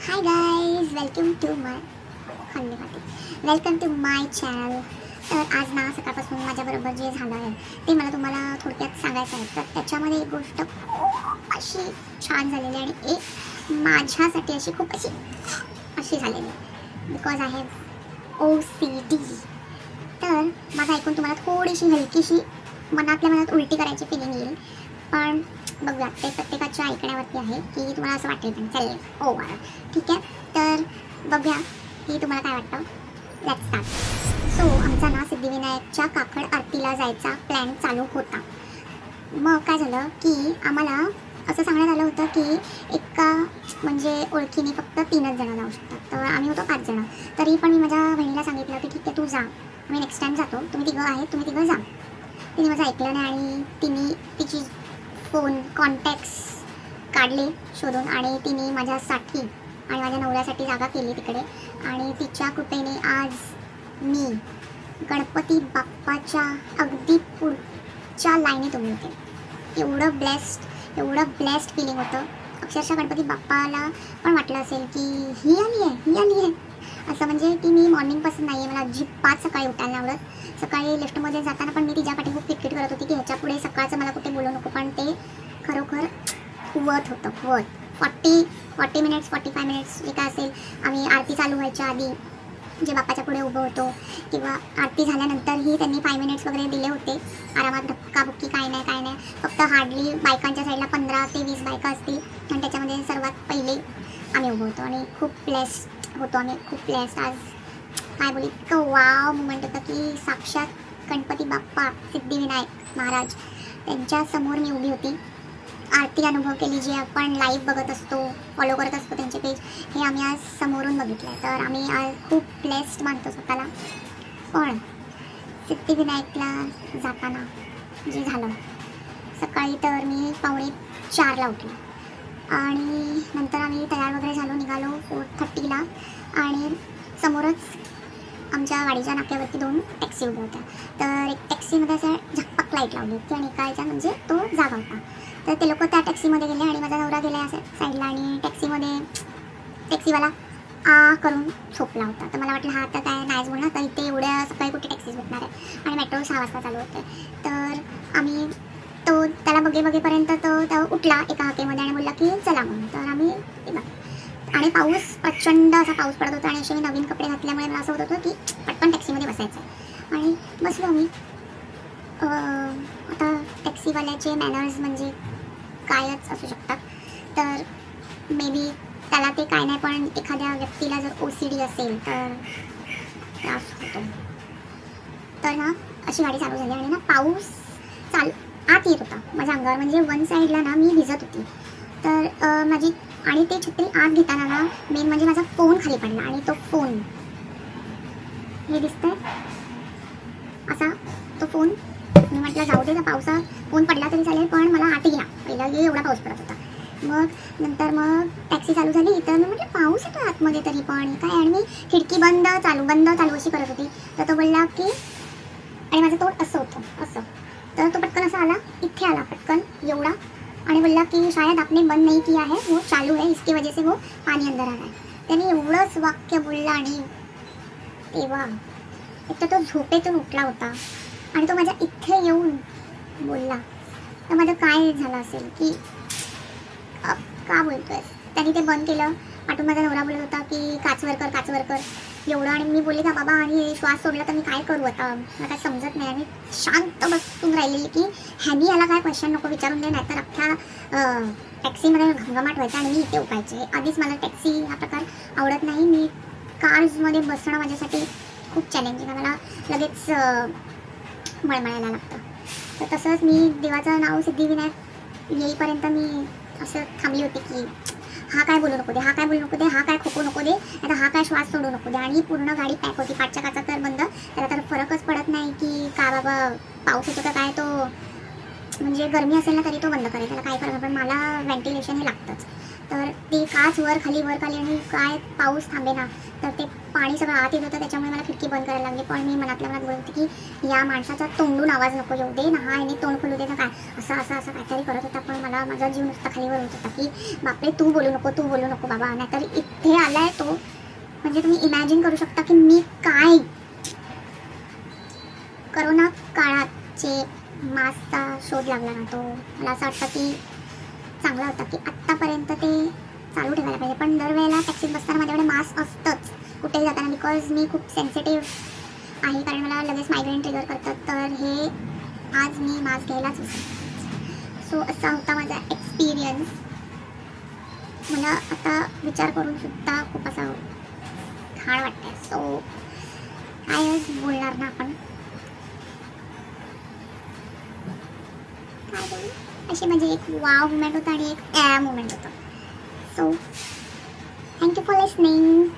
High guys, welcome to my channel. तर आज ना सकाळपासून माझ्याबरोबर जे झालं आहे ते मला तुम्हाला थोडक्यात सांगायचं आहे. तर त्याच्यामध्ये एक गोष्ट खूप अशी छान झालेली आणि एक माझ्यासाठी अशी खूप अशी झालेली बिकॉज आय हॅव OCD. तर माझं ऐकून तुम्हाला थोडीशी हलकीशी मनातल्या मनात उलटी करायची फिलिंग येईल, पण बघूया ते प्रत्येकाच्या ऐकण्यावरती आहे की तुम्हाला असं वाटेल पण चालेल ठीक आहे. तर बघूया की तुम्हाला काय वाटतं. Let's start. सो आमचा ना सिद्धिविनायकच्या काकड आरतीला जायचा प्लॅन चालू होता. मग काय झालं की आम्हाला असं सांगण्यात आलं होतं की एका म्हणजे ओळखीने फक्त 3च जणं जाऊ शकतात. तर आम्ही होतो 5 जणं. तरी पण मी माझ्या बहिणीला सांगितलं की ठीक आहे तू जा, आम्ही नेक्स्ट टाईम जातो, तुम्ही तिघं जा. तिने माझं ऐकलं नाही आणि तिने तिची फोन कॉन्टॅक्ट्स काढले शोधून आणि तिने माझ्यासाठी आणि माझ्या नवऱ्यासाठी जागा केली तिकडे. आणि तिच्या कृपेने आज मी गणपती बाप्पाच्या अगदी पुढच्या लाईनीत उभी होते. एवढं ब्लेस्ड फीलिंग होतं. अक्षरशः गणपती बाप्पाला पण वाटलं असेल की ही आली आहे असं. म्हणजे ती मी मॉर्निंगपासून नाही आहे, मला अजिबात सकाळी उठायला आवडत. सकाळी लिफ्टमध्ये जाताना पण मी तिच्या पाठी खूप किटकिट करत होती की ह्याच्या पुढे सकाळचं मला कुठे बोलू नको, पण ते खरोखर वर्थ होतं. 40 मिनिट्स 45 मिनिट्स जे काय असेल, आम्ही आरती चालू व्हायच्या आधी जे बाप्पाच्या पुढे उभं होतो किंवा आरती झाल्यानंतरही त्यांनी 5 मिनिट्स वगैरे दिले होते आरामात, धक्काबुक्की काय नाही. फक्त हार्डली बायकांच्या साईडला 15 ते 20 बायका असतील आणि त्याच्यामध्ये सर्वात पहिले आम्ही उभं होतो आणि खूप ब्लेस्ड होतो आम्ही. खूप ब्लेस्ड आज काय बोली, इतकं वाव मुमेंट होतं की साक्षात गणपती बाप्पा सिद्धिविनायक महाराज त्यांच्यासमोर मी उभी होती. आरती अनुभव केली, जे आपण लाईव्ह बघत असतो, फॉलो करत असतो त्यांचे पेज, हे आम्ही आज समोरून बघितलं आहे. तर आम्ही आज खूप ब्लेस्ड मानतो स्वतःला. पण सिद्धिविनायकला जाताना जे झालं, सकाळी तर मी 3:45ला उठले आणि नंतर आम्ही तयार वगैरे झालो, निघालो 4:30ला आणि समोरच आमच्या गाडीच्या नाक्यावरती 2 टॅक्सी उभ्या होत्या. तर एक टॅक्सीमध्ये असं झकपक लाईट लावली होती आणि एकाच्या म्हणजे तो जागा होता. तर ते लोक त्या टॅक्सीमध्ये गेले आणि माझा नवरा गेला असं साईडला आणि टॅक्सीवाला करून झोपला होता. तर मला वाटलं हा आता काय नाहीच बोलणार, तर इथे एवढ्या सकाळी कुठे टॅक्सीज भेटणार आहे आणि मेट्रो 6 वाजता चालू होते. तर आम्ही त्याला बघेपर्यंत तो उठला एका हाकेमध्ये आणि बोलला की चला म्हणून. तर आम्ही आणि प्रचंड असा पाऊस पडत होता आणि असे मी नवीन कपडे घातल्यामुळे मला असं होत होतं की पटकन टॅक्सीमध्ये बसायचं आणि बसलो मी. आता टॅक्सीवाल्याचे मॅनर्स म्हणजे कायच असू शकतात. तर मे बी त्याला ते काय नाही, पण एखाद्या व्यक्तीला जर OCD असेल तर त्रास होतो. तर ना अशी गाडी चालू झाली आणि ना पाऊस आत येत होता माझ्या अंगावर, म्हणजे वन साईडला ना मी भिजत होती. तर माझी आणि ते छत्री आत घेताना ना मेन म्हणजे माझा फोन खाली पडला आणि तो फोन हे दिसतंय असा, तो फोन मी म्हटलं जाऊ दे, त्या पावसात फोन पडला तरी चालेल पण मला आत घ्या. पहिला एवढा पाऊस पडत होता. नंतर टॅक्सी चालू झाली. तर मी म्हटलं पाऊस येतो आतमध्ये तरी पण काय, आणि मी खिडकी बंद चालू अशी करत होती. तर तो बोलला की, आणि माझं तोंड असं होतं असं, तर तो पटकन असा आला, इथे आला पटकन एवढा आणि बोलला की शायद आपने बंद नहीं किया है, वो चालू है, इसकी वजह से वो पाणी अंदर आ रहा है. त्याने एवढंच वाक्य बोलला आणि तेव्हा एक तर तो झोपेतून उठला होता आणि तो माझ्या इथे येऊन बोलला. तर माझं काय झालं असेल की का बोलतोय. त्यांनी ते बंद केलं. पाठून माझा नवरा बोलत होता की काचवर कर एवढं, आणि मी बोलले का बाबा आणि श्वास सोडला तर मी काय करू आता, मला काय समजत नाही. आणि शांत बसून राहिलेली की ह्यानी याला काय क्वेश्चन नको विचारून दे, नाहीतर अख्ख्या टॅक्सीमध्ये घमघमाट व्हायचा आणि मी इथे उपायचे. आधीच मला टॅक्सी हा प्रकार आवडत नाही. मी कार्समध्ये बसणं माझ्यासाठी खूप चॅलेंजिंग आहे, मला लगेच मळमळायला लागतं. तर तसंच मी देवाचं नाव सिद्धिविनायक येईपर्यंत मी असं थांबली होती की हा काय बोलू नको दे, हा काय खोकू नको दे, आता हा काय श्वास सोडू नको दे. आणि पूर्ण गाडी पॅक होती, पाठच्या काचा तर बंद. त्याला तर फरकच पडत नाही की का बाबा पाऊस येतो का काय, तो म्हणजे गरमी असेल ना तरी तो बंद करेल, त्याला काय फरक, पण मला व्हेंटिलेशन हे लागतंच. तर ते काच वर खाली आणि काय पाऊस थांबेना, तर ते पाणी सगळं आत येत होतं. त्याच्यामुळे मला खिडकी बंद करायला लागली. पण मी मनातल्या मनात बोलत होते की या माणसाचा तोंडून आवाज नको येऊ दे ना, हा याने तोंड खोलू दे ना, काय असं असं असं काहीतरी करत होता. पण मला माझा जीव नुसता खालीवर होत होता की बापरे, तू बोलू नको बाबा, नाहीतर इथे आलाय तो. म्हणजे तुम्ही इमॅजिन करू शकता की मी काय. करोना काळात जे मास्कचा शोध लागला ना, तो मला असं वाटतं की चांगला होता की आत्तापर्यंत ते चालू ठेवायला पाहिजे. पण दरवेळेला टॅक्सीत बसताना माझ्याकडे मास्क असतंच कुठेही जाताना, बिकॉज मी खूप सेन्सिटिव्ह आहे, कारण मला लगेच मायग्रेन ट्रिगर करतात. तर हे आज मी मास्क घ्यायलाच विसरले. सो असा होता माझा एक्सपिरियन्स. मला आता विचार करून सुद्धा खूप असा घाण वाटतंय. सो कायच बोलणार ना आपण, काय बोलू. अशी म्हणजे एक वाव मुमेंट होता आणि एक मुमेंट होता. So thank you for listening.